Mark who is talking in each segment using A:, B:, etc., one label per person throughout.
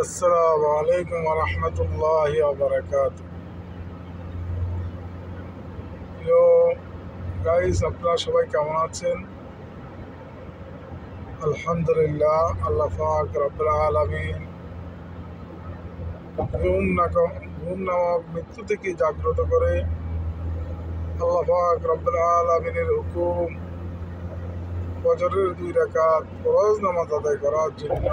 A: আসসালামু আলাইকুম ওয়া রাহমাতুল্লাহি ওয়া বারাকাতুহু। প্রিয় গাইস, আপনারা সবাই কেমন আছেন? আলহামদুলিল্লাহ, আল্লাহ পাক রব্বুল আলামিন ঘুম নামক মৃত্যু থেকে জাগ্রত করে আল্লাহ পাক রব্বুল আলামিনের হুকুম ফজরের 2 রাকাত ফরজ নামাজ আদায় করার জন্য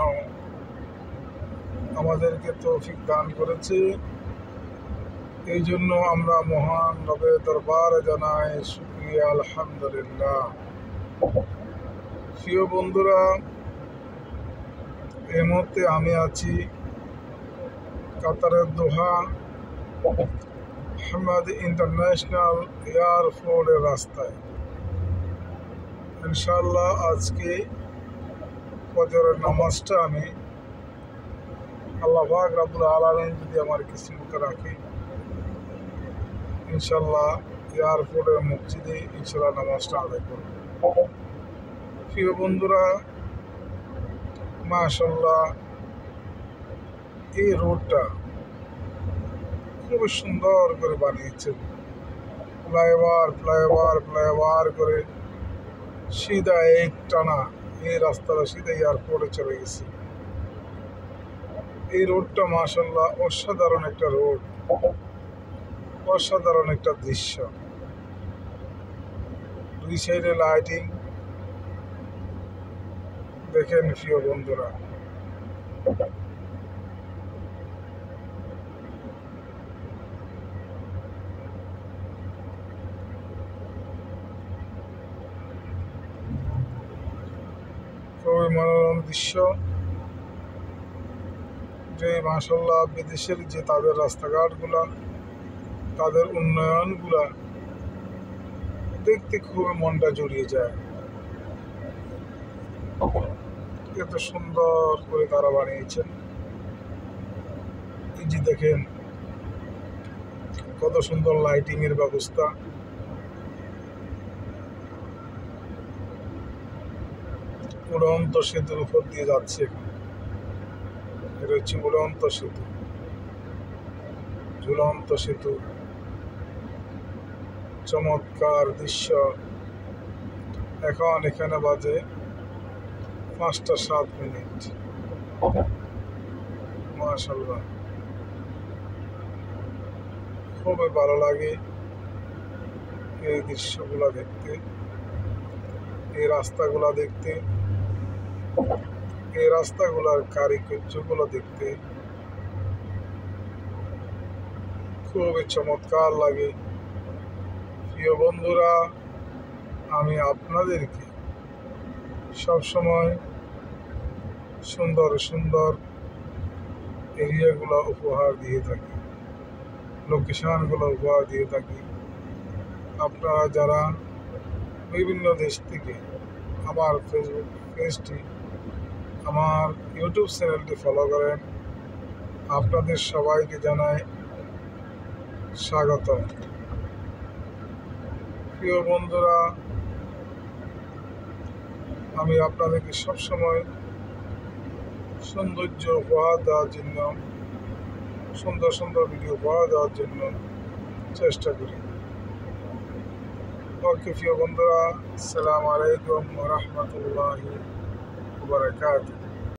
A: আমাদেরকে তৌফিক দান করেছে। এই জন্য আমরা মহান রবের দরবারে জানাই শুকরিয়া, আলহামদুলিল্লাহ। প্রিয় বন্ধুরা, এই মুহূর্তে আমি আছি কাতারের দোহা হামাদ ইন্টারন্যাশনাল এয়ারপোর্টের রাস্তায়। ইনশাআল্লাহ আজকে ফজরের নামাজটা আমি আল্লাহ পাক রব্বুল আলামিন যদি আমার কিসমতে রাখি, ইনশাআল্লাহ এয়ারপোর্টের মসজিদে ইনশাআল্লাহ নামাজটা আদায় করব। প্রিয় বন্ধুরা, মাশাআল্লাহ এই রোডটা খুব সুন্দর করে বানিয়েছেন। ফ্লাইওভার করে সিধা এক টানা এই রাস্তাটা সিধা এয়ারপোর্টে চলে গেছে। এই রোডটা মাশাআল্লাহ অসাধারণ একটা রোড, অসাধারণ একটা দৃশ্য। দুই সাইডে লাইটিং দেখেন প্রিয় বন্ধুরা। খুবই মনোরম দৃশ্য। যে মাশাআল্লাহ বিদেশের যে তাদের রাস্তাঘাটগুলা, তাদের উন্নয়নগুলা দেখতে খুবই মনটা জড়িয়ে যায়। এত সুন্দর করে তারা বানিয়েছেন। এই যে দেখেন কত সুন্দর লাইটিং এর ব্যবস্থা। উড়ন্ত সেতুর উপর দিয়ে যাচ্ছে। এটা হচ্ছে উড়ন্ত সেতু, ঝুলন্ত সেতু। চমৎকার দৃশ্য। এখন এখানে বাজে 5টা 7 মিনিট। মাশাআল্লাহ, খুবই ভালো লাগে এই দৃশ্যগুলো দেখতে, এই রাস্তাগুলো দেখতে, এই রাস্তাগুলোর কারিকার্যগুলো দেখতে খুবই চমৎকার লাগে। প্রিয় বন্ধুরা, আমি আপনাদেরকে সবসময় সুন্দর সুন্দর এরিয়াগুলো উপহার দিয়ে থাকি, লোকেশনগুলো উপহার দিয়ে থাকি। আপনারা যারা বিভিন্ন দেশ থেকে আমার ফেসবুক পেজটি, আমার ইউটিউব চ্যানেলটি ফলো করেন, আপনাদের সবাইকে জানাই স্বাগত। প্রিয় বন্ধুরা, আমি আপনাদেরকে সবসময় সৌন্দর্য উপহার দেওয়ার জন্য, সুন্দর সুন্দর ভিডিও উপহার দেওয়ার জন্য চেষ্টা করি। ওকে প্রিয় বন্ধুরা, আসসালামু আলাইকুম ওয়া রাহমাতুল্লাহি ওয়া বারাকাতুহু।